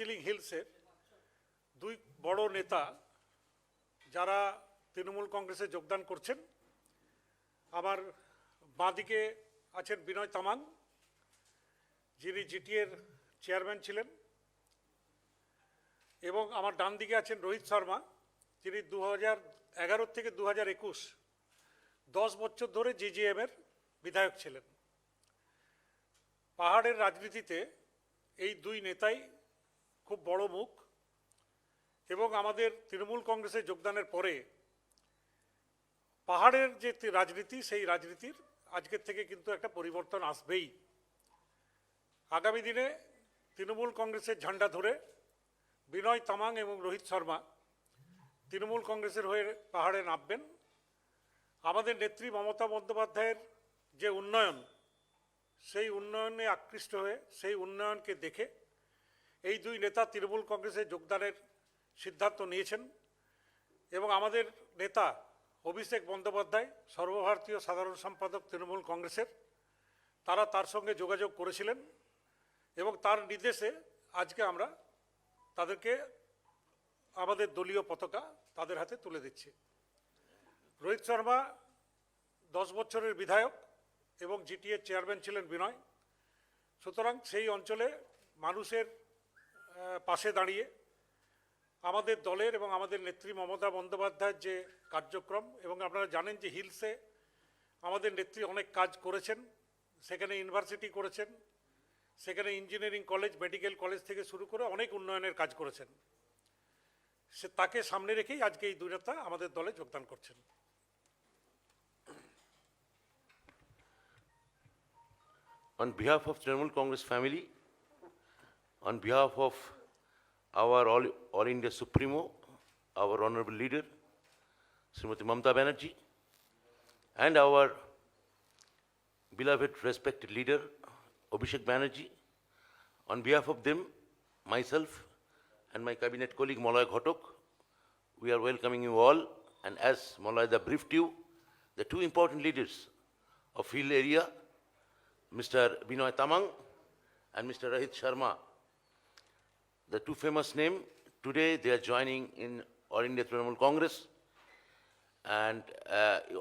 দার্জিলিং হিলসের দুই বড় নেতা যারা তৃণমূল কংগ্রেসে যোগদান করছেন। আমার বাঁদিকে আছেন বিনয় তামাং, যিনি জিটিএর চেয়ারম্যান ছিলেন, এবং আমার ডান দিকে আছেন রোহিত শর্মা, যিনি 2011 থেকে 2021 10 বছর ধরে জিজিএমের বিধায়ক ছিলেন। পাহাড়ের রাজনীতিতে এই দুই নেতাই খুব বড় মুখ, এবং আমাদের তৃণমূল কংগ্রেসে যোগদানের পরে পাহাড়ের যে রাজনীতি, সেই রাজনীতির আজকের থেকে কিন্তু একটা পরিবর্তন আসবেই। আগামী দিনে তৃণমূল কংগ্রেসের ঝান্ডা ধরে বিনয় তামাং এবং রোহিত শর্মা তৃণমূল কংগ্রেসের হয়ে পাহাড়ে নামবেন। আমাদের নেত্রী মমতা বন্দ্যোপাধ্যায়ের যে উন্নয়ন, সেই উন্নয়নে আকৃষ্ট হয়ে সেই উন্নয়নকে দেখে এই দুই নেতা তৃণমূল কংগ্রেসে যোগদানের সিদ্ধান্ত নিয়েছেন। এবং আমাদের নেতা অভিষেক বন্দ্যোপাধ্যায়, সর্বভারতীয় সাধারণ সম্পাদক তৃণমূল কংগ্রেসের, তারা তার সঙ্গে যোগাযোগ করেছিলেন এবং তার নির্দেশে আজকে আমরা তাদেরকে আমাদের দলীয় পতাকা তাদের হাতে তুলে দিচ্ছি। রোহিত শর্মা 10 বছরের বিধায়ক এবং জিটিএর চেয়ারম্যান ছিলেন বিনয়। সুতরাং সেই অঞ্চলে মানুষের পাশে দাঁড়িয়ে আমাদের দলের এবং আমাদের নেত্রী মমতা বন্দ্যোপাধ্যায়ের যে কার্যক্রম, এবং আপনারা জানেন যে হিলসে আমাদের নেত্রী অনেক কাজ করেছেন, সেখানে ইউনিভার্সিটি করেছেন, সেখানে ইঞ্জিনিয়ারিং কলেজ, মেডিকেল কলেজ থেকে শুরু করে অনেক উন্নয়নের কাজ করেছেন। সে তাকে সামনে রেখেই আজকে এই দুই নেতা আমাদের দলে যোগদান করছেন। On behalf of Trinamool Congress family, on behalf of our All India Supremo, our honorable leader, Srimati Mamata Banerjee, and our beloved respected leader, Abhishek Banerjee, on behalf of them, myself, and my cabinet colleague Molay Ghotok, we are welcoming you all. And as Molay briefed you, the two important leaders of hill area, Mr. Binoy Tamang and Mr. Rohit Sharma, the two famous names, today they are joining in All India Trinamool Congress. And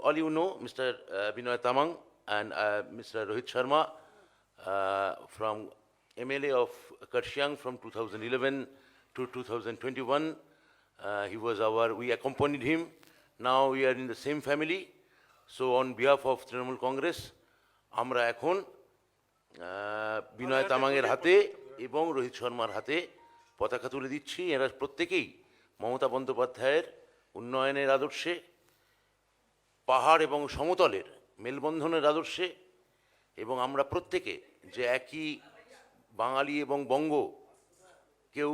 all you know, Mr. Binoy Tamang and Mr. Rohit Sharma, from MLA of Karshiang from 2011 to 2021, we accompanied him. Now we are in the same family. So on behalf of Trinamool Congress, আমরা এখন বিনয় তামাংয়ের হাতে এবং রোহিত শর্মার হাতে পতাকা তুলে দিচ্ছি। এরা প্রত্যেকেই মমতা বন্দ্যোপাধ্যায়ের উন্নয়নের আদর্শে, পাহাড় এবং সমতলের মেলবন্ধনের আদর্শে, এবং আমরা প্রত্যেকে যে একই বাঙালি এবং বঙ্গ, কেউ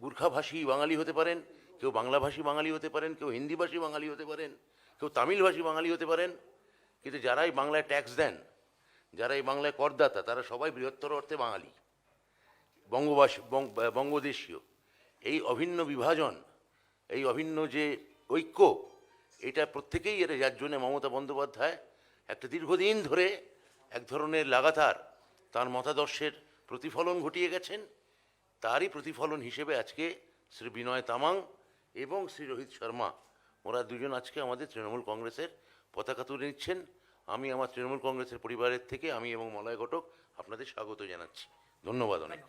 গুর্খাভাষী বাঙালি হতে পারেন, কেউ বাংলাভাষী বাঙালি হতে পারেন, কেউ হিন্দিভাষী বাঙালি হতে পারেন, কেউ তামিলভাষী বাঙালি হতে পারেন, কিন্তু যারাই বাংলায় ট্যাক্স দেন, যারা এই বাংলায় করদাতা, তারা সবাই বৃহত্তর অর্থে বাঙালি, বঙ্গদেশীয়। এই অভিন্ন বিভাজন, এই অভিন্ন যে ঐক্য, এটা প্রত্যেকেই এর, যার জন্যে মমতা বন্দ্যোপাধ্যায় একটা দীর্ঘদিন ধরে এক ধরনের লাগাতার তার মতাদর্শের প্রতিফলন ঘটিয়ে গেছেন। তারই প্রতিফলন হিসেবে আজকে শ্রী বিনয় তামাং এবং শ্রী রোহিত শর্মা, ওরা দুজন আজকে আমাদের তৃণমূল কংগ্রেসের পতাকা তুলে নিচ্ছেন। আমি আমার তৃণমূল কংগ্রেসের পরিবারের থেকে আমি এবং মলয় ঘটক আপনাদের স্বাগত জানাচ্ছি। ধন্যবাদ অনেক।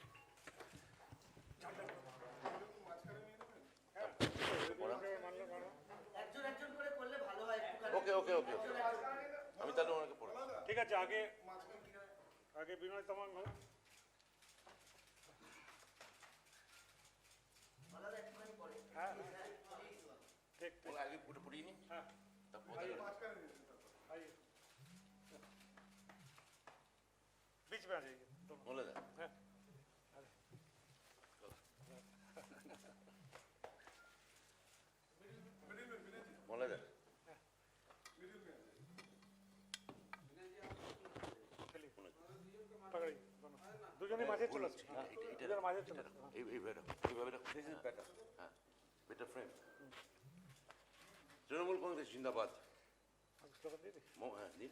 ওকে ওকে ওকে ওকে, আমি তাহলে ওনাকে পড়ব। ঠিক আছে, আগে বিনয় তামাং হোক। হ্যাঁ ঠিক ঠিক, আগে পড়িয়ে নি। হ্যাঁ बीच में आ जाइए बोले था। बोले था। দুজনে মাঝে চলে আসছে, দুজনে মাঝে চলে আসছে। হ্যাঁ, বেটার ফ্রেন্ড। তৃণমূল কংগ্রেস জিন্দাবাদ। হ্যাঁ দিন।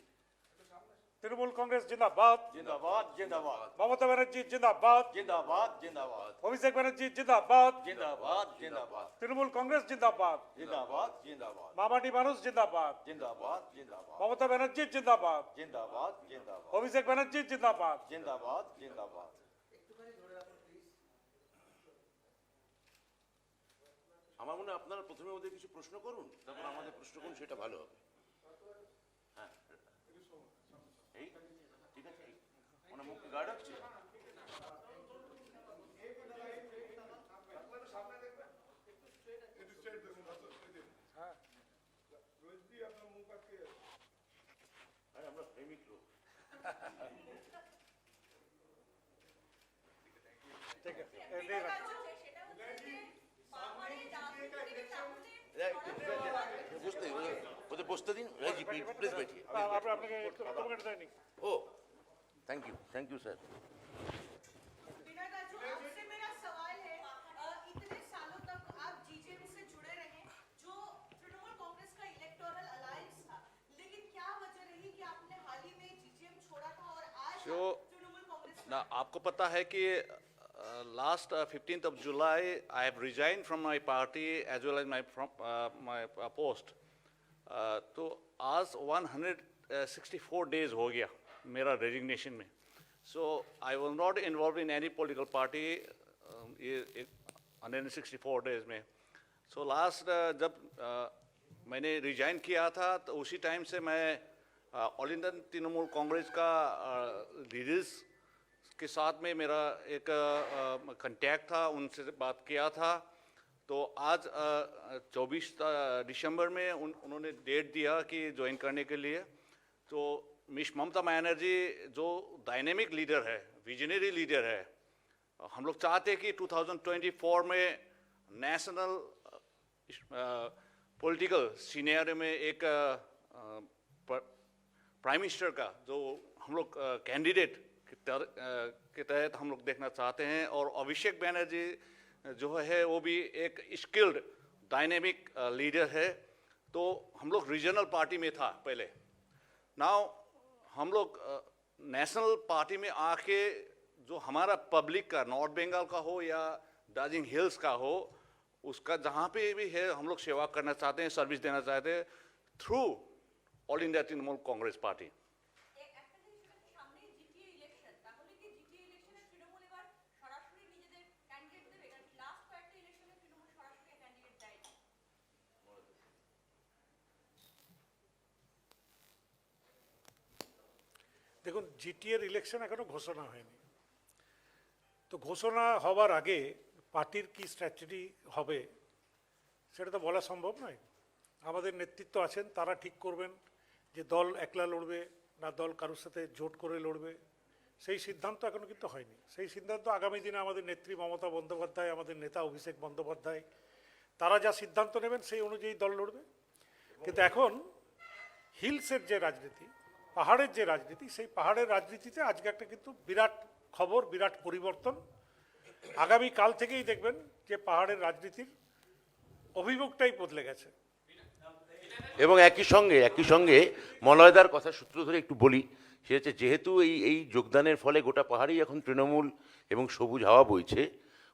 তৃণমূল কংগ্রেস জিন্দাবাদ, जिंदाबाद जिंदाबाद মমতা ব্যানার্জি জিন্দাবাদ, जिंदाबाद जिंदाबाद অভিষেক ব্যানার্জি জিন্দাবাদ, जिंदाबाद जिंदाबाद তৃণমূল কংগ্রেস জিন্দাবাদ, जिंदाबाद जिंदाबाद মামাটি মানুষ জিন্দাবাদ, जिंदाबाद जिंदाबाद মমতা ব্যানার্জি জিন্দাবাদ, जिंदाबाद जिंदाबाद অভিষেক ব্যানার্জি জিন্দাবাদ। जिंदाबाद जिंदाबाद আমার মনে হয় আপনারা প্রথমে ওদের কিছু প্রশ্ন করুন, তারপর আমাদের প্রশ্ন করুন, সেটা ভালো হবে। হ্যাঁ, এই ঠিক আছে, ওনার মুখে গার্ড হচ্ছে। আরে আমরা প্রেমিক লোক। ঠিক আছে, এই নিয়ে রাখুন। বুঝতে ওদের বসতে দিন। রাজি প্লিজ बैठिए। আপনাকে একটু কমেন্ট দেয়নি। ओ थैंक यू सर। विनय राजू, आपसे मेरा सवाल है, इतने सालों तक आप जीजेपी से जुड़े रहे, जो तृणमूल कांग्रेस का इलेक्टोरल अलायंस था, लेकिन क्या वजह रही कि आपने हाल ही में जीजेएम छोड़ा था और आज जो- आप तृणमूल कांग्रेस में Now, आपको पता है कि last 15th of July, I have resigned from my party as well as my post. तो आज 164 days हो गया मेरा रेजिग्नेशन में. So I was not involved in any political party 164 days में. So last जब मैंने रिजाइन किया था तो उसी टाइम से मैं ऑल इंडियन तृणमूल कांग्रेस का लीडर्स के साथ में मेरा एक कांटेक्ट था, उनसे बात किया था. तो आज 24 दिसंबर में उन्होंने डेट दिया कि ज्वाइन करने के लिए. तो मिस ममता बनर्जी जो डायनेमिक लीडर है, विजनरी लीडर है, हम लोग चाहते हैं कि 2024 में नेशनल पॉलिटिकल सीनियर में एक प्राइम मिनिस्टर का जो हम लोग कैंडिडेट के तहत हम लोग देखना चाहते हैं. और अभिषेक बनर्जी जो है वो भी एक स्किल्ड डायनेमिक लीडर है. तो हम लोग रीजनल पार्टी में था पहले. नाउ हम लोग नेशनल पार्टी में आके जो हमारा पब्लिक का नॉर्थ बंगाल का हो या दार्जिलिंग हिल्स का हो, उसका जहाँ पे भी है हम लोग सेवा करना चाहते हैं, सर्विस देना चाहते हैं through all India Trinamool Congress party. একটা জিনিস সামনে জিটিএ ইলেকশন, তাহলে কি জিটিএ ইলেকশনে তৃণমূল এবার সরাসরি নিজেদের ক্যান্ডিডেট দেবে? কারণ লাস্ট কয়েকটা ইলেকশনে তৃণমূল সরাসরি ক্যান্ডিডেট দেয়নি. দেখুন, জিটিএর ইলেকশন এখনো ঘোষণা হয়নি, তো ঘোষণা হওয়ার আগে পার্টির কি স্ট্র্যাটেজি হবে সেটা তো বলা সম্ভব নয়. আমাদের নেতৃত্ব আছেন, তারা ঠিক করবেন যে দল একলা লড়বে না দল কারোর সাথে জোট করে লড়বে. সেই সিদ্ধান্ত এখনো কিন্তু হয়নি. সেই সিদ্ধান্ত আগামী দিনে আমাদের নেত্রী মমতা বন্দ্যোপাধ্যায়, আমাদের নেতা অভিষেক বন্দ্যোপাধ্যায়, তারা যা সিদ্ধান্ত নেবেন সেই অনুযায়ী দল লড়বে. কিন্তু এখন হিলসের যে রাজনীতি, পাহাড়ের যে রাজনীতি, সেই পাহাড়ের রাজনীতিতে আজকে একটা কিন্তু বিরাট খবর, বিরাট পরিবর্তন. আগামী কাল থেকেই দেখবেন যে পাহাড়ের রাজনীতির অভিমুখটাই বদলে গেছে. এবং একই সঙ্গে মলয়দার কথা সূত্র ধরে একটু বলি, সে হচ্ছে যেহেতু এই যোগদানের ফলে গোটা পাহাড়েই এখন তৃণমূল এবং সবুজ হাওয়া বইছে,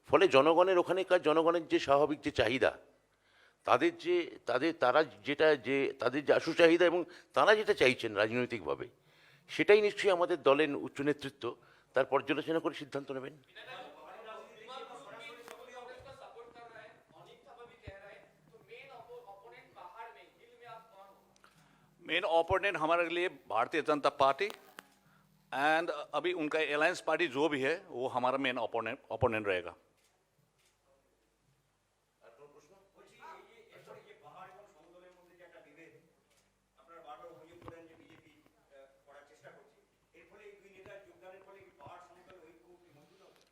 ফলে জনগণের ওখানেকার জনগণের যে স্বাভাবিক যে চাহিদা, তাদের যে আশু চাহিদা এবং তারা যেটা চাইছেন রাজনৈতিকভাবে, সেটাই নিশ্চয়ই আমাদের দলের উচ্চ নেতৃত্ব তার পর্যালোচনা করে সিদ্ধান্ত নেবেন. मेन ओपोनेंट हमारे लिए भारतीय जनता पार्टी एंड अभी उनका अलायंस पार्टी जो भी है वो हमारा मेन ओपोनेंट रहेगा.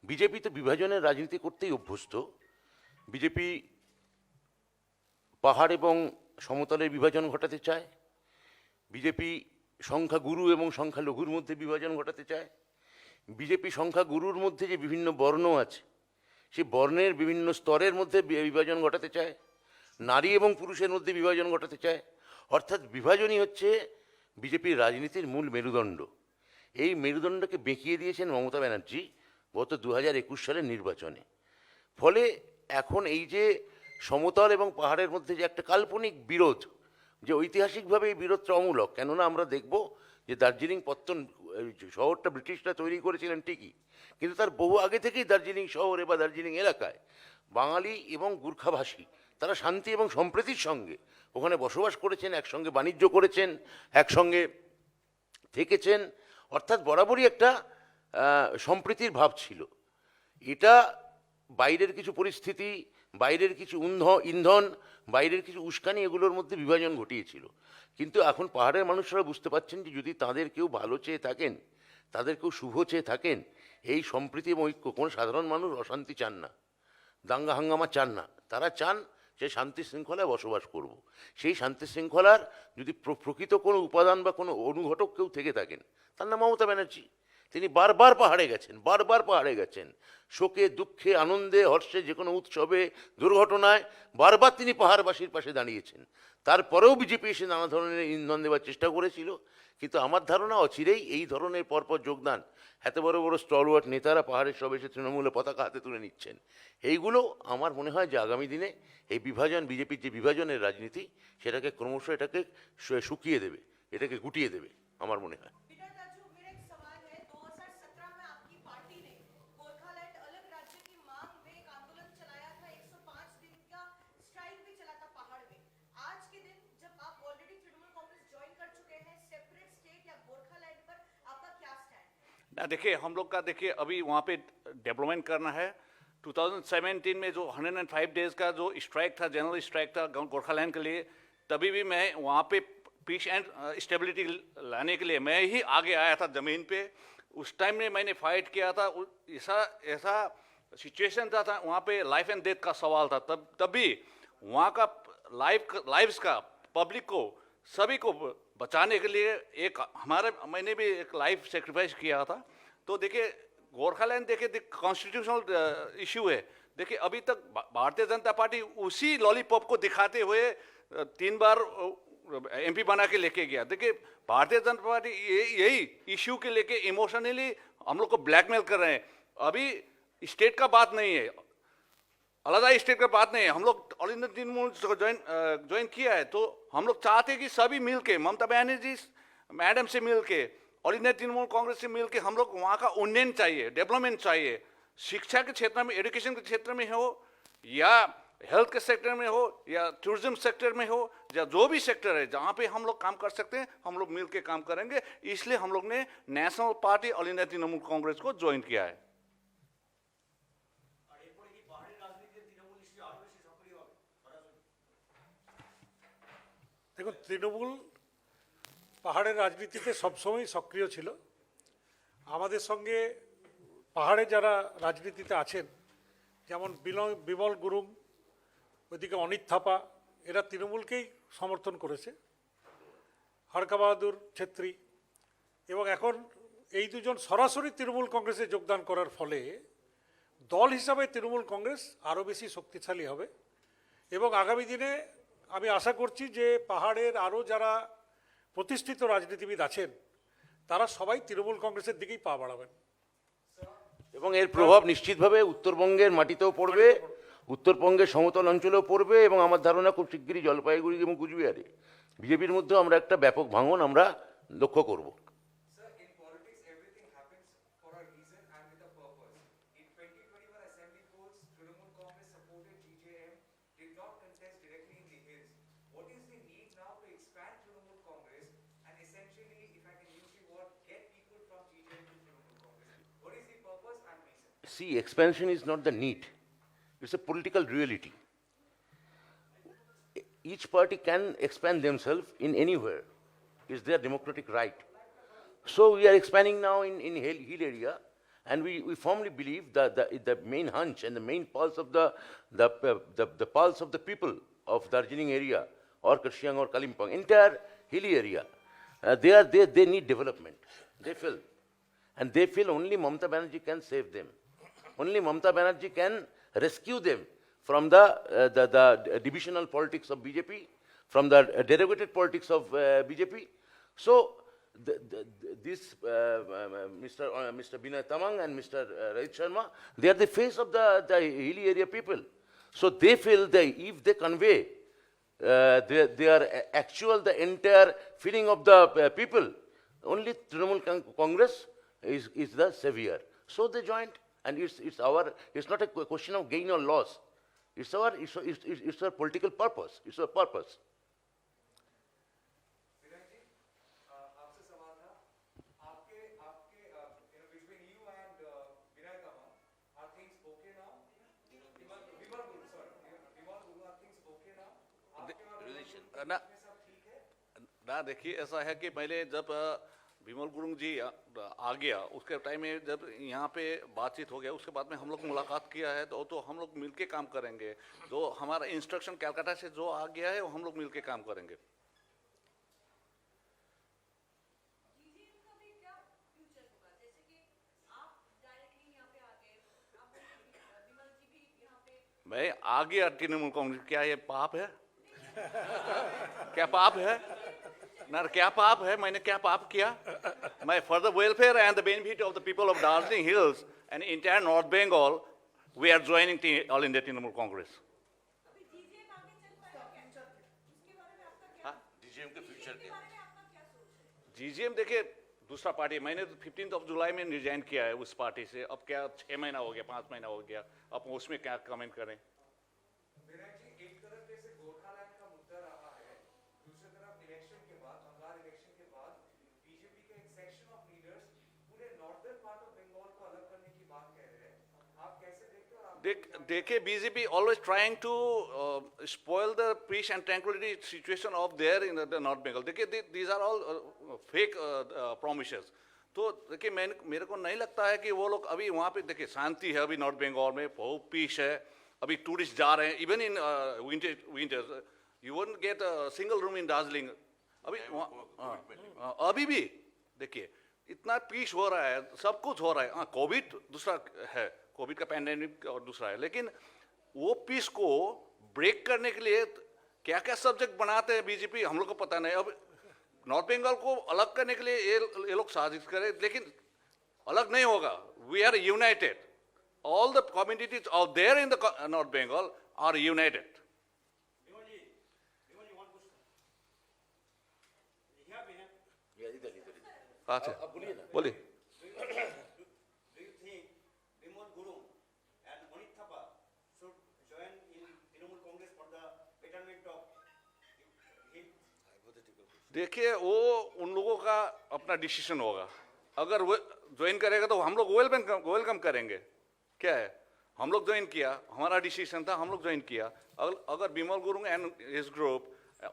বিজেপি তো বিভাজনের রাজনীতি করতেই অভ্যস্ত. বিজেপি পাহাড় এবং সমতলের বিভাজন ঘটাতে চায়. বিজেপি সংখ্যাগুরু এবং সংখ্যালঘুর মধ্যে বিভাজন ঘটাতে চায়. বিজেপি সংখ্যাগুরুর মধ্যে যে বিভিন্ন বর্ণ আছে, সেই বর্ণের বিভিন্ন স্তরের মধ্যে বিভাজন ঘটাতে চায়. নারী এবং পুরুষের মধ্যে বিভাজন ঘটাতে চায়. অর্থাৎ বিভাজনই হচ্ছে বিজেপির রাজনীতির মূল মেরুদণ্ড. এই মেরুদণ্ডকে বেঁকিয়ে দিয়েছেন মমতা ব্যানার্জি গত 2021 সালের নির্বাচনে। ফলে এখন এই যে সমতল এবং পাহাড়ের মধ্যে যে একটা কাল্পনিক বিরোধ, যে ঐতিহাসিকভাবে এই বিরোধটা অমূলক, কেননা আমরা দেখব যে দার্জিলিং পত্তন শহরটা ব্রিটিশরা তৈরি করেছিলেন ঠিকই, কিন্তু তার বহু আগে থেকেই দার্জিলিং শহরে বা দার্জিলিং এলাকায় বাঙালি এবং গুর্খাভাষী তারা শান্তি এবং সম্প্রীতির সঙ্গে ওখানে বসবাস করেছেন, একসঙ্গে বাণিজ্য করেছেন, একসঙ্গে থেকেছেন, অর্থাৎ বরাবরই একটা সম্প্রীতির ভাব ছিল। এটা বাইরের কিছু পরিস্থিতি, বাইরের কিছু ইন্ধন, বাইরের কিছু উস্কানি এগুলোর মধ্যে বিভাজন ঘটিয়েছিল। কিন্তু এখন পাহাড়ের মানুষরা বুঝতে পারছেন যে যদি তাদের কেউ ভালো চেয়ে থাকেন, তাদের কেউ শুভ চেয়ে থাকেন, এই সম্প্রীতি এবং ঐক্য, কোনো সাধারণ মানুষ অশান্তি চান না, দাঙ্গা হাঙ্গামা চান না, তারা চান যে শান্তি শৃঙ্খলায় বসবাস করব। সেই শান্তি শৃঙ্খলার যদি প্রকৃত কোনো উপাদান বা কোনো অনুঘটক কেউ থেকে থাকেন, তার নাম মমতা ব্যানার্জি। তিনি বারবার পাহাড়ে গেছেন, শোকে, দুঃখে, আনন্দে, হর্ষে, যে কোনো উৎসবে, দুর্ঘটনায় বারবার তিনি পাহাড়বাসীর পাশে দাঁড়িয়েছেন। তারপরেও বিজেপি এসে নানা ধরনের ইন্ধন দেওয়ার চেষ্টা করেছিল, কিন্তু আমার ধারণা অচিরেই এই ধরনের পরপর যোগদান, এত বড় বড় স্টলওয়ার্ড নেতারা পাহাড়ের সব এসে তৃণমূলের পতাকা হাতে তুলে নিচ্ছেন, এইগুলো আমার মনে হয় যে আগামী দিনে এই বিভাজন, বিজেপির যে বিভাজনের রাজনীতি, সেটাকে ক্রমশ এটাকে শুকিয়ে দেবে, এটাকে গুটিয়ে দেবে আমার মনে হয়। बिना राजू, मेरा एक सवाल है। 2017 में आपकी पार्टी ने गोरखालैंड अलग राज्य की मांग में एक आंदोलन चलाया था, 105 दिन का स्ट्राइक भी चला था पहाड़ में। आज के दिन जब आप ऑलरेडी तृणमूल कांग्रेस ज्वाइन कर चुके हैं, सेपरेट स्टेट या गोरखालैंड पर आपका क्या स्टैंड है? ना देखिए, हम लोग का देखिए अभी वहाँ पे डेवलपमेंट करना है। 2017 में जो 105 डेज का जो स्ट्राइक था, जनरल स्ट्राइक था गोरखालैंड के लिए, तभी भी मैं वहाँ पे पीस एंड स्टेबिलिटी लाने के लिए मैं ही आगे आया था ज़मीन पे। उस टाइम में मैंने फाइट किया था। ऐसा सिचुएशन था वहाँ पे, लाइफ एंड डेथ का सवाल था। तभी वहाँ का लाइव्स का पब्लिक को, सभी को बचाने के लिए मैंने भी एक लाइफ सेक्रीफाइस किया था। तो देखिए, गोरखालैंड देखिए कॉन्स्टिट्यूशनल इशू है। देखिए, अभी तक भारतीय जनता पार्टी उसी लॉलीपॉप को दिखाते हुए 3 बार एमपी बना के लेके गया। देखिए, भारतीय जनता पार्टी यही इशू के लेके इमोशनली हम लोग को ब्लैकमेल कर रहे हैं। अभी स्टेट का बात नहीं है, अलग स्टेट का बात नहीं है। हम लोग ऑल इंडिया तृणमूल ज्वाइन किया है, तो हम लोग चाहते हैं कि सभी मिल के, ममता बनर्जी मैडम से मिल के, ऑल इंडिया तृणमूल कांग्रेस से मिल के हम लोग वहाँ का उन्नयन चाहिए, डेवलपमेंट चाहिए। शिक्षा के क्षेत्र में, एजुकेशन के क्षेत्र में हो, या हेल्थ के सेक्टर में हो, या टूरिज्म सेक्टर में हो, या जो भी सेक्टर है जहाँ पे हम लोग काम कर सकते हैं, हम लोग मिल के काम करेंगे। इसलिए हम लोग ने national party all India Trinamool Congress को ज्वाइन किया है। দেখুন, তৃণমূল পাহাড়ের রাজনীতিতে সবসময় সক্রিয় ছিল। আমাদের সঙ্গে পাহাড়ে যারা রাজনীতিতে আছেন, যেমন বিমল গুরুং, ওইদিকে অনিত থাপা, এরা তৃণমূলকেই সমর্থন করেছে, হরকা বাহাদুর ছেত্রী, এবং এখন এই দুজন সরাসরি তৃণমূল কংগ্রেসে যোগদান করার ফলে দল হিসাবে তৃণমূল কংগ্রেস আরও বেশি শক্তিশালী হবে। এবং আগামী দিনে আমি আশা করছি যে পাহাড়ের আরও যারা প্রতিষ্ঠিত রাজনীতিবিদ আছেন, তারা সবাই তৃণমূল কংগ্রেসের দিকেই পা বাড়াবেন। এবং এর প্রভাব নিশ্চিতভাবে উত্তরবঙ্গের মাটিতেও পড়বে, উত্তরবঙ্গের সমতল অঞ্চলেও পড়বে, এবং আমার ধারণা খুব শিগগিরই জলপাইগুড়ি এবং কুচবিহারে বিজেপির মধ্যেও আমরা একটা ব্যাপক ভাঙন আমরা লক্ষ্য করব। Sir, in politics, everything happens for a reason and with a purpose. In 2021 assembly polls, Trinamool Congress supported GJM, did not contest directly in the hills. What is the need now to expand Trinamool Congress and essentially, if I can use the word, get people from GJM to Trinamool Congress? What is the purpose and reason? See, expansion is not the need, it's a political reality. Each party can expand themselves in anywhere. It's their democratic right. So we are expanding now in hill area, and we firmly believe that the main hunch and the main pulse of the pulse of the people of Darjeeling area or Karshiang or Kalimpong, entire hilly area, they need development. They feel, and they feel only Mamata Banerjee can save them. Only Mamata Banerjee can rescue them from the divisional politics of BJP, from the derivative politics of BJP. So Mr. Binay Tamang and Mr. Rohit Sharma, they are the face of the hilly area people. So they feel that if they convey their actual, the entire feeling of the people, only Trinamool Congress is the savior. So they joined, and it's not a question of gain or loss. It's our political purpose. It's our purpose. विनय जी, आपसे सवाल था, आपके between you and Binay Tamang, are things okay now? Vimal Guru, sorry, Vimal Guru, are things okay now? आपके और विमल गुरुंग के ना बीच में सब ठीक है? ना देखिए, ऐसा है कि पहले जब विमल गुरुंग जी आ गया, उसके टाइम में जब यहाँ पे बातचीत हो गया, उसके बाद में हम लोग मुलाकात किया है, तो हम लोग मिलके काम करेंगे। जो हमारा इंस्ट्रक्शन कलकत्ता से जो आ गया है, वो हम लोग मिलके काम करेंगे। जीजेएम का भी क्या फ्यूचर होगा? जैसे कि आप डायरेक्टली यहाँ पे आ गए, आप विमल जी भी यहाँ पे मैं आ गया तृणमूल कांग्रेस, क्या ये पाप है? क्या पाप है? ना, क्या पाप है? मैंने क्या पाप किया? मैं for the welfare and the benefit of the people of Darjeeling hills and entire north Bengal, we are joining all India Trinamool Congress. अभी जीजेएम आगे चल पाएगा क्या? उसके बारे में आपका क्या DGM के फ्यूचर के बारे में आपका क्या सोच है? जीजीएम देखिए दूसरा पार्टी, मैंने 15 जुलाई में रिजाइन किया है उस पार्टी से। अब क्या 6 महीना हो गया, 5 महीना हो गया, अब उसमें क्या कमेंट करें? विनय जी, एक तरफ जैसे गोरखालैंड का मुद्दा रहा है, दूसरी तरफ इलेक्शन के बाद, बंगाल इलेक्शन के बाद बीजेपी के एक सेक्शन ऑफ लीडर्स पूरे नॉर्दर्न पार्ट ऑफ बंगाल को अलग करने की बात कह रहे हैं। आप कैसे देखते हो और आप देखिए, BJP always trying to spoil the peace and tranquillity situation of there in the north Bengal. देखिए, these are all fake promises. तो देखिए, मेरे को नहीं लगता है कि वो लोग अभी वहाँ पे, देखिए शांति है अभी नॉर्थ बंगाल में, बहुत पीस है, अभी टूरिस्ट जा रहे हैं। Even in winters you won't get a single room in Darjeeling अभी अभी भी। देखिए, इतना पीस हो रहा है, सब कुछ हो रहा है। हाँ, कोविड दूसरा है, कोविड का पैंडेमिक और दूसरा है, लेकिन वो पीस को ब्रेक करने के लिए क्या क्या सब्जेक्ट बनाते हैं बीजेपी, हम लोग को पता नहीं। अब नॉर्थ बंगाल को अलग करने के लिए ये लोग साजिश करें, लेकिन अलग नहीं होगा। We are united, all the communities out there in the north Bengal are united. अच्छा, बोलिए। Do you think Vimal Guru and Monit Thapa should join in Trinamool Congress for the betterment of him? देखिए, वो उन लोगों का अपना decision होगा। अगर वो ज्वाइन करेगा तो हम लोग वेलकम करेंगे। क्या है, हम लोग ज्वाइन किया, हमारा डिसीजन था, हम लोग ज्वाइन किया। अगर Bimal Gurung and his group,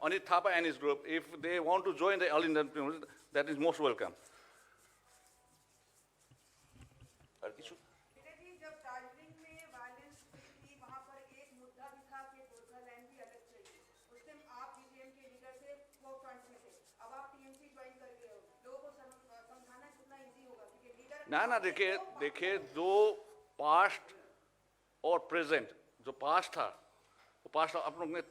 Anit Thapa and his group, if they want to join the all Indian, that is most welcome. और किछु विनय जी, जब दार्जिलिंग में वायलेंस थी, वहाँ पर एक मुद्दा भी था कि गोरखालैंड भी अलग चाहिए। उस टाइम आप जीजेएम के लीडर से वो फ्रंट में थे, अब आप टीएमसी ज्वाइन कर गए हो, लोगों को समझाना कितना इजी होगा? क्योंकि लीडर ना, देखिए जो पास्ट और प्रेजेंट, जो पास्ट था वो पास्ट, आप लोग ने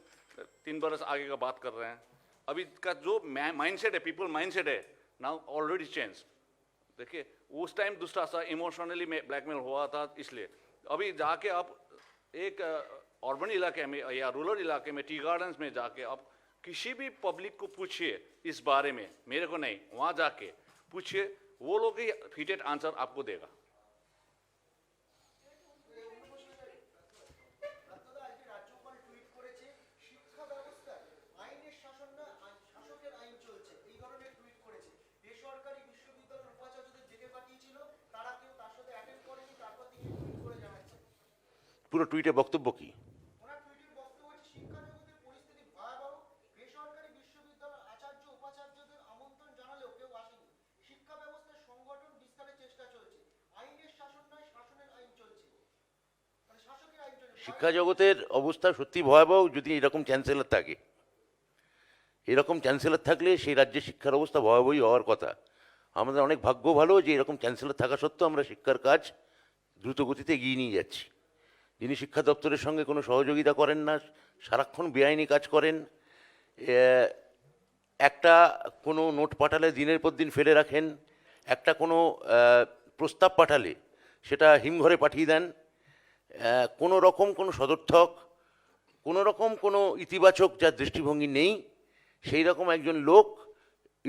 3 बरस आगे का बात कर रहे हैं। अभी का जो माइंडसेट है, पीपल माइंडसेट है, नाउ ऑलरेडी चेंज। देखिए, उस टाइम दूसरा सा इमोशनली में ब्लैकमेल हुआ था, इसलिए अभी जाके आप एक अर्बन इलाके में या रूरल इलाके में, टी गार्डन्स में जाके आप किसी भी पब्लिक को पूछिए इस बारे में, मेरे को नहीं, वहाँ जाके पूछिए, वो लोग ही फिटेड आंसर आपको देगा। রাজ্যদা আজকে রাজ্যপাল টুইট করেছে, শিক্ষা ব্যবস্থায় আইনের শাসন না শাসকের আইন চলছে, এই ধরনের টুইট করেছে। বেসরকারি বিশ্ববিদ্যালয়ের উপাচার্যদের জেলে পাঠিয়েছিল, তারা কেউ তার সাথে অ্যাটেন্ড করেনি, তারপর তিনি টুইট করে জানাচ্ছেন। পুরো টুইটে বক্তব্য কি? ওনার টুইটের বক্তব্য হচ্ছে, শিক্ষা জগতের পরিস্থিতি ভয়াবহ, বেসরকারি বিশ্ববিদ্যালয়ের আচার্য উপাচার্যদের আমন্ত্রণ জানালেও কেউ আসেনি। শিক্ষা ব্যবস্থার সংগঠন বিস্তারের চেষ্টা চলছে, আইনের শাসন নয় শাসনের আইন চলছে, মানে শাসকের আইন চলছে। শিক্ষা জগতের অবস্থা সত্যি ভয়াবহ যদি এরকম চ্যান্সেলর থাকে। এরকম চ্যান্সেলর থাকলে সেই রাজ্যের শিক্ষার অবস্থা ভয়াবহই হওয়ার কথা। আমাদের অনেক ভাগ্য ভালো যে এরকম চ্যান্সেলর থাকা সত্ত্বেও আমরা শিক্ষার কাজ দ্রুত গতিতে এগিয়ে নিয়ে যাচ্ছি। যিনি শিক্ষা দপ্তরের সঙ্গে কোনো সহযোগিতা করেন না, সারাক্ষণ বেআইনি কাজ করেন, একটা কোনো নোট পাঠালে দিনের পর দিন ফেলে রাখেন, একটা কোনো প্রস্তাব পাঠালে সেটা হিমঘরে পাঠিয়ে দেন, কোনো রকম কোনো সদর্থক, কোনো রকম কোনো ইতিবাচক যার দৃষ্টিভঙ্গি নেই, সেই রকম একজন লোক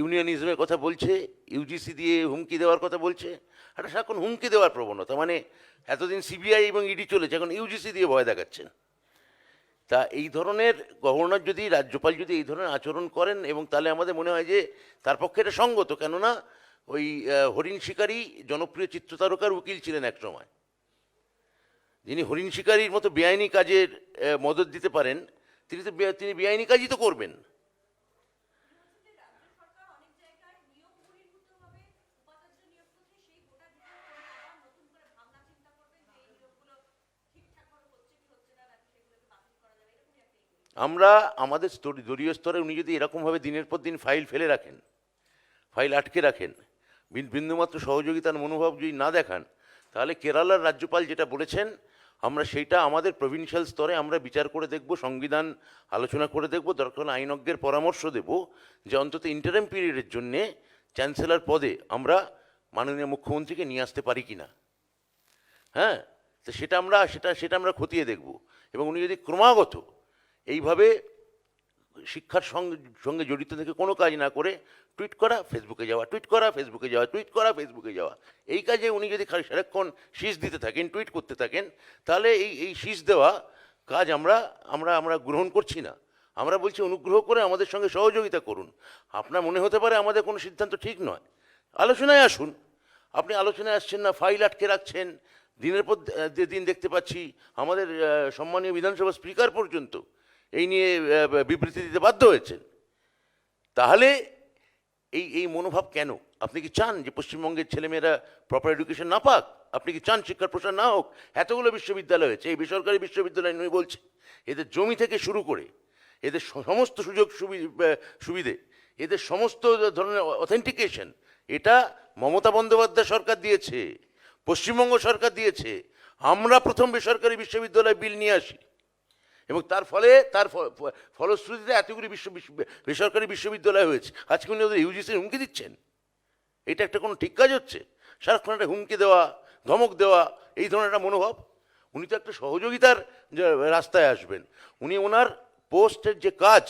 ইউনিয়নিজমের কথা বলছে, ইউজিসি দিয়ে হুমকি দেওয়ার কথা বলছে। একটা সারাক্ষণ হুমকি দেওয়ার প্রবণতা, মানে এতদিন সিবিআই এবং ইডি চলেছে, এখন ইউজিসি দিয়ে ভয় দেখাচ্ছেন। তা এই ধরনের গভর্নর যদি, রাজ্যপাল যদি এই ধরনের আচরণ করেন, এবং তাহলে আমাদের মনে হয় যে তার পক্ষে এটা সঙ্গত। কেননা ওই হরিণ শিকারী জনপ্রিয় চিত্রতারকার উকিল ছিলেন এক সময়, যিনি হরিণ শিকারীর মতো বেআইনি কাজের মদত দিতে পারেন, তিনি বেআইনি কাজই তো করবেন। রাজ্য সরকার অনেক জায়গায় নিয়ম বহির্ভূতভাবে উপাচার্য নিয়োগ করছে, সেই গোটা বিষয়টা আবার নতুন করে ভাবনা চিন্তা করবেন যে এই নিয়োগগুলো ঠিকঠাক করে হচ্ছে কি হচ্ছে না, নাকি সেগুলোকে বাতিল করা যাবে, এরকমই একটা আমরা আমাদের দলীয় স্তরে উনি যদি এরকমভাবে দিনের পর দিন ফাইল ফেলে রাখেন, ফাইল আটকে রাখেন, বিন্দুমাত্র সহযোগিতার মনোভাব যদি না দেখান, তাহলে কেরালার রাজ্যপাল যেটা বলেছেন আমরা সেইটা আমাদের প্রভিন্সিয়াল স্তরে আমরা বিচার করে দেখব, সংবিধান আলোচনা করে দেখব, দরকার হলে আইনজ্ঞের পরামর্শ দেব যে অন্তত ইন্টারিম পিরিয়ডের জন্যে চ্যান্সেলর পদে আমরা মাননীয় মুখ্যমন্ত্রীকে নিয়ে আসতে পারি কি না। হ্যাঁ, তো সেটা আমরা খতিয়ে দেখব। এবং উনি যদি ক্রমাগত এইভাবে শিক্ষার সঙ্গে জড়িত থেকে কোনো কাজ না করে টুইট করা, ফেসবুকে যাওয়া, টুইট করা, ফেসবুকে যাওয়া, টুইট করা, ফেসবুকে যাওয়া, এই কাজে উনি যদি সারাক্ষণ শীষ দিতে থাকেন, টুইট করতে থাকেন, তাহলে এই শীষ দেওয়া কাজ আমরা গ্রহণ করছি না। আমরা বলছি অনুগ্রহ করে আমাদের সঙ্গে সহযোগিতা করুন। আপনার মনে হতে পারে আমাদের কোনো সিদ্ধান্ত ঠিক নয়, আলোচনায় আসুন। আপনি আলোচনায় আসছেন না, ফাইল আটকে রাখছেন। দিনের পর দিন দেখতে পাচ্ছি আমাদের সম্মানীয় বিধানসভা স্পিকার পর্যন্ত এই নিয়ে বিবৃতি দিতে বাধ্য হয়েছেন। তাহলে এই মনোভাব কেন? আপনি কি চান যে পশ্চিমবঙ্গের ছেলেমেয়েরা প্রপার এডুকেশন না পাক? আপনি কি চান শিক্ষার প্রসার না হোক? এতগুলো বিশ্ববিদ্যালয় হয়েছে, এই বেসরকারি বিশ্ববিদ্যালয় নয় বলছে, এদের জমি থেকে শুরু করে এদের সমস্ত সুযোগ সুবিধে, এদের সমস্ত ধরনের অথেন্টিকেশন, এটা মমতা বন্দ্যোপাধ্যায় সরকার দিয়েছে, পশ্চিমবঙ্গ সরকার দিয়েছে। আমরা প্রথম বেসরকারি বিশ্ববিদ্যালয় বিল নিয়ে আসি, এবং তার ফলশ্রুতিতে এতগুলি বেসরকারি বিশ্ববিদ্যালয় হয়েছে। আজকে উনি ওদের ইউজিসির হুমকি দিচ্ছেন, এটা একটা কোনো ঠিক কাজ হচ্ছে? সারাক্ষণ একটা হুমকি দেওয়া, ধমক দেওয়া, এই ধরনের একটা মনোভাব। উনি তো একটা সহযোগিতার রাস্তায় আসবেন, উনি ওনার পোস্টের যে কাজ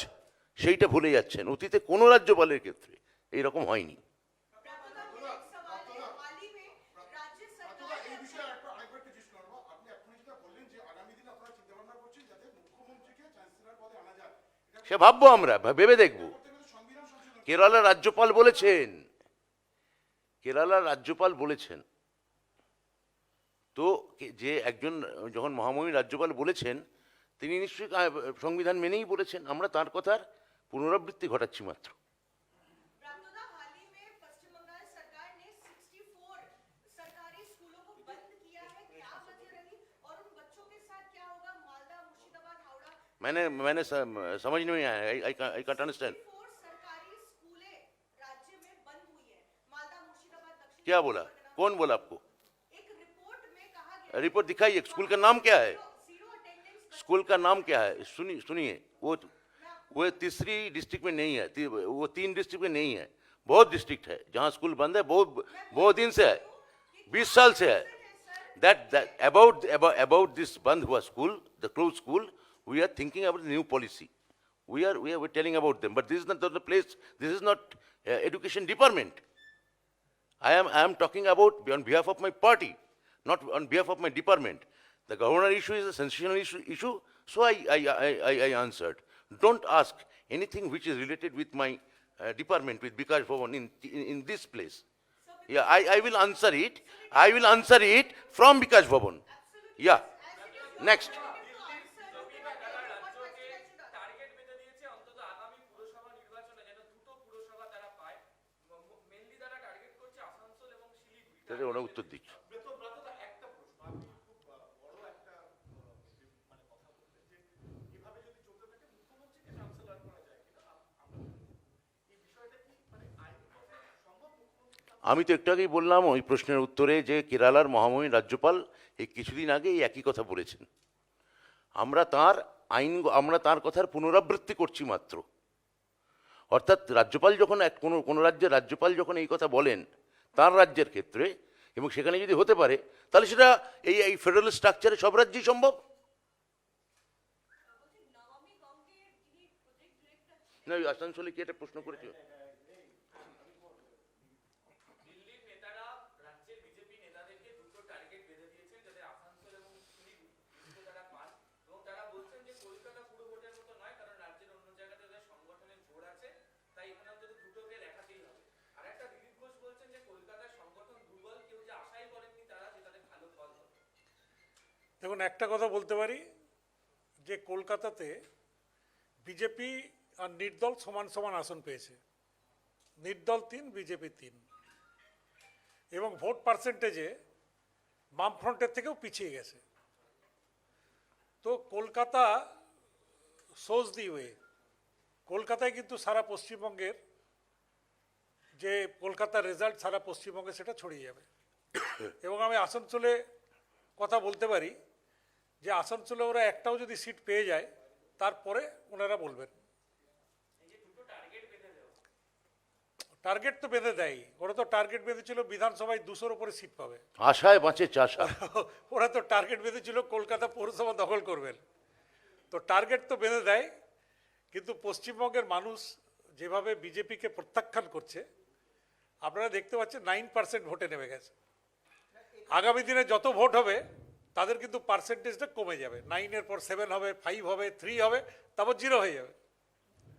সেইটা ভুলে যাচ্ছেন। অতীতে কোনো রাজ্যপালের ক্ষেত্রে এইরকম হয়নি। এই বিষয়ে আরেকবার একটু জিজ্ঞেস করবো, আপনি এখনই যেটা বললেন যে আগামী দিনে আপনারা চিন্তা ভাবনা করছেন যাতে মুখ্যমন্ত্রীকে চ্যান্সেলর পদে আনা যায়, সে ভাববো, আমরা ভেবে দেখব। সংবিধান সংশোধন কেরালার রাজ্যপাল বলেছেন, কেরালার রাজ্যপাল বলেছেন তো, যে একজন যখন মহামহিম রাজ্যপাল বলেছেন তিনি নিশ্চয়ই সংবিধান মেনেই বলেছেন। আমরা তার কথার পুনরাবৃত্তি ঘটাচ্ছি মাত্র। प्राप्तदा हाल ही में पश्चिम बंगाल सरकार ने 64 सरकारी स्कूलों को बंद किया है, क्या वजह रही और उन बच्चों के साथ क्या होगा? मालदा, मुर्शिदाबाद, हावड़ा, मैंने समझ नहीं आया, आई कांट अंडरस्टैंड। 64 सरकारी स्कूलें राज्य में बंद हुई है। मालदा, मुर्शिदाबाद, दक्षिण क्या बोला? कौन बोला आपको? एक रिपोर्ट में कहा गया रिपोर्ट दिखाइए। स्कूल का नाम क्या है? Zero attendance. स्कूल का नाम क्या है? सुनिए, वो तीसरी डिस्ट्रिक्ट में नहीं है, वो 3 डिस्ट्रिक्ट में नहीं है, बहुत डिस्ट्रिक्ट है जहाँ स्कूल बंद है, बहुत दिन से है, 20 साल से है। That about this बंद हुआ school, the closed school, we are thinking about the new policy. We're telling about them, but this is not the place. This is not education department. I am talking about on behalf of my party, not on behalf of my department. The governor issue is a sensational issue, so I answered. Don't ask anything which is related with my department, with Bikash Bhavan in this place. Yeah, I will answer it. I will answer it from Bikash Bhavan. Yeah. Next. Target বেঁধে দিয়েছে অন্তত আগামী পুরসভা নির্বাচনে যেন দুটো পুরসভা তারা পায়। মেনলি তারা টার্গেট করছে আসানসোল এবং শিলিগুড়ি। তাহলে ওরা উত্তর দিচ্ছে। একটা প্রশ্ন, আপনি খুব বড় একটা কথা বললেন যে এভাবে যদি চলতে থাকে মুখ্যমন্ত্রীকে চ্যান্সেলর করা যায় কিনা, এই বিষয়টা কি আইনগতভাবে সম্ভব? মুখ্যমন্ত্রী আমি তো একটু আগেই বললাম ওই প্রশ্নের উত্তরে যে কেরালার মহামহিম রাজ্যপাল এই কিছুদিন আগে এই একই কথা বলেছেন। আমরা তার কথার পুনরাবৃত্তি করছি মাত্র। অর্থাৎ রাজ্যপাল যখন কোনো রাজ্যের রাজ্যপাল যখন এই কথা বলেন তার রাজ্যের ক্ষেত্রে, এবং সেখানে যদি হতে পারে, তাহলে সেটা এই ফেডারেল স্ট্রাকচারে সব রাজ্যেই সম্ভব। না, ওই আসানসোলে কি একটা প্রশ্ন করেছিল? দিল্লির নেতারা রাজ্যের বিজেপি নেতাদেরকে দুটো টার্গেট বেঁধে দিয়েছেন যাতে আসানসোল এবং শিলিগুড়ি দুটো তারা পান, এবং তারা বলছেন যে কলকাতা পুরো ভোটের মতো নয়, কারণ রাজ্যের অন্য জায়গাতে ওদের সংগঠনের জোর আছে, তাই এখানে অন্তত দুটোকে দেখাতেই হবে। আর একটা দিলীপ ঘোষ বলছেন যে কলকাতার সংগঠন দুর্বল, কেউ যে আশাই করেননি তারা যে তাদের ভালো ফল হবে। দেখুন, একটা কথা বলতে পারি যে কলকাতাতে বিজেপি আর নির্দল সমান সমান আসন পেয়েছে। নির্দল 3, বিজেপি 3, এবং ভোট পার্সেন্টেজে বামফ্রন্টের থেকেও পিছিয়ে গেছে। তো কলকাতা সোজ দি ওয়ে। কলকাতায় কিন্তু সারা পশ্চিমবঙ্গের যে কলকাতার রেজাল্ট সারা পশ্চিমবঙ্গে সেটা ছড়িয়ে যাবে। এবং আমি আসানসোলে কথা বলতে পারি যে আসানসোলে ওরা একটাও যদি সিট পেয়ে যায় তারপরে ওনারা বলবেন। টার্গেট তো বেঁধে দেয়, ওরা তো টার্গেট বেঁধেছিল বিধানসভায় 200-র উপরে সিট পাবে। আশায় বাঁচে চাষা। ওরা তো টার্গেট বেঁধেছিল কলকাতা পৌরসভা দখল করবেন। তো টার্গেট তো বেঁধে দেয়, কিন্তু পশ্চিমবঙ্গের মানুষ যেভাবে বিজেপিকে প্রত্যাখ্যান করছে, আপনারা দেখতে পাচ্ছেন 9% ভোটে নেমে গেছে। আগামী দিনে যত ভোট হবে তাদের কিন্তু পার্সেন্টেজটা কমে যাবে। 9-এর পর 7 হবে, 5 হবে, 3 হবে, তারপর 0 হয়ে যাবে।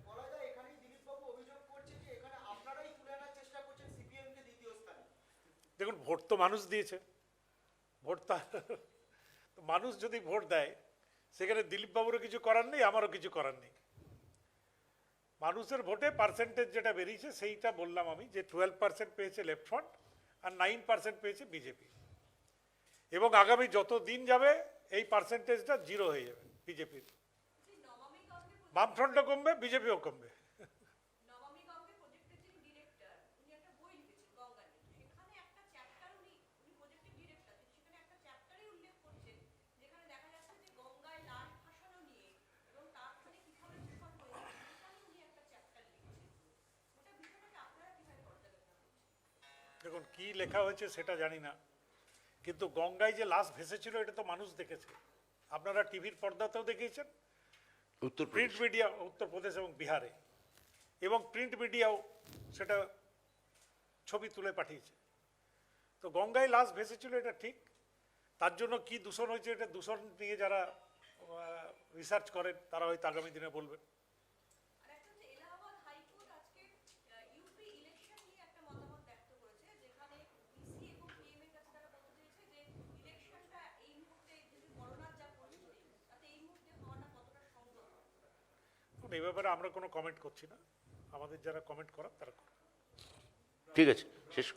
মলয়দা, এখানেই দিলীপবাবু অভিযোগ করছে যে এখানে আপনারাই তুলে আনার চেষ্টা করছেন সিপিএমকে দ্বিতীয় স্থানে। দেখুন, ভোট তো মানুষ দিয়েছে, ভোট তো মানুষ যদি ভোট দেয় সেখানে দিলীপবাবুরও কিছু করার নেই, আমারও কিছু করার নেই। মানুষের ভোটে পার্সেন্টেজ যেটা বেরিয়েছে সেইটা বললাম আমি, যে 12% পেয়েছে লেফট ফ্রন্ট আর 9% পেয়েছে বিজেপি। এবং আগামী যত দিন যাবে এই পার্সেন্টেজটা 0 হয়ে যাবে বিজেপির। বামফ্রন্টও কমবে, বিজেপিও কমবে। নমামি গঙ্গে প্রজেক্টের যিনি ডিরেক্টর, উনি একটা বই লিখেছেন গঙ্গা নিয়ে। সেখানে একটা চ্যাপ্টার উনি প্রজেক্টের ডিরেক্টর, সেখানে একটা চ্যাপ্টারে উল্লেখ করছেন যেখানে দেখা যাচ্ছে যে গঙ্গায় লাশ ভাসানো নিয়ে এবং তার ফলে কিভাবে দূষণ হয়েছে সেখানে উনি একটা চ্যাপ্টার লিখেছেন। ওটা বিষয়টাকে আপনারা কিভাবে পর্যালোচনা করছেন? দেখুন, কি লেখা হয়েছে সেটা জানি না, কিন্তু গঙ্গায় যে লাশ ভেসেছিল এটা তো মানুষ দেখেছে। আপনারা টিভির পর্দাতেও দেখিয়েছেন, উত্তরপ্রদেশ। প্রিন্ট মিডিয়া উত্তরপ্রদেশ এবং বিহারে, এবং প্রিন্ট মিডিয়াও সেটা ছবি তুলে পাঠিয়েছে। তো গঙ্গায় লাশ ভেসেছিল এটা ঠিক, তার জন্য কি দূষণ হয়েছে এটা দূষণ নিয়ে যারা রিসার্চ করেন তারা হয়তো আগামী দিনে বলবেন। আর একটা হচ্ছে এলাহাবাদ হাইকোর্ট আজকে ইউপি ইলেকশন নিয়ে একটা মতামত ব্যক্ত করেছে, যেখানে ইসি এবং পিএম এর কাছে তারা বলতে চেয়েছে যে ইলেকশনটা এই মুহূর্তে যদি করোনার যা পরিস্থিতি তাতে এই মুহূর্তে হওয়াটা কতটা সম্ভব। এই ব্যাপারে আমরা কোনো কমেন্ট করছি না, আমাদের যারা কমেন্ট করার তারা করবে। ঠিক আছে, শেষ।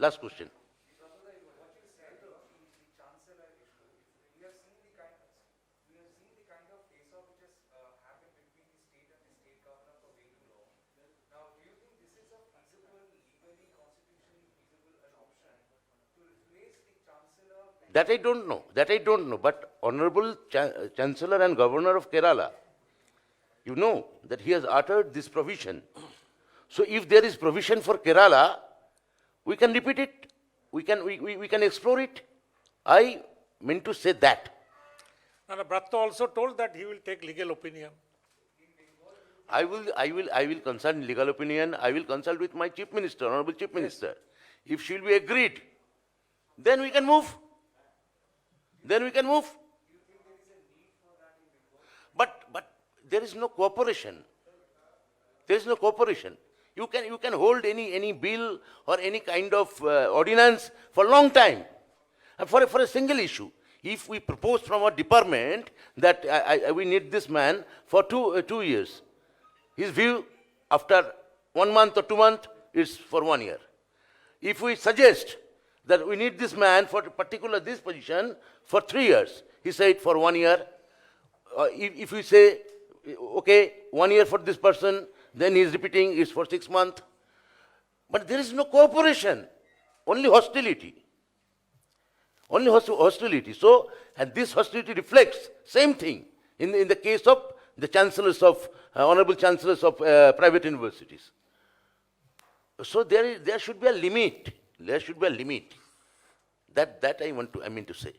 Last question. We have seen the kind of face-off which has happened between the state and the state governor for way too long. Now, do you think this is a feasible, legally, constitutionally feasible an option to replace the chancellor? That I don't know. But Honorable Chancellor and Governor of Kerala, you know that he has uttered this provision. So if there is provision for Kerala, we can repeat it. We can explore it. I meant to say that. And Bratto also told that he will take legal opinion. I will consult legal opinion. I will consult with my Chief Minister, Honorable Chief Minister. If she will be agreed, then we can move. But there is no cooperation. You can hold any bill or any kind of ordinance for a long time. And for a single issue. If we propose from our department that we need this man for 2 years, his view after 1 month or 2 months is for 1 year. If we suggest that we need this man for particular this position for 3 years, he said for 1 year. If we say, okay, 1 year for this person, then he is repeating is for 6 months. But there is no cooperation, only hostility. So, and this hostility reflects same thing in the case of the chancellors of, honorable chancellors of private universities. So there should be a limit. There should be a limit. That I mean to say.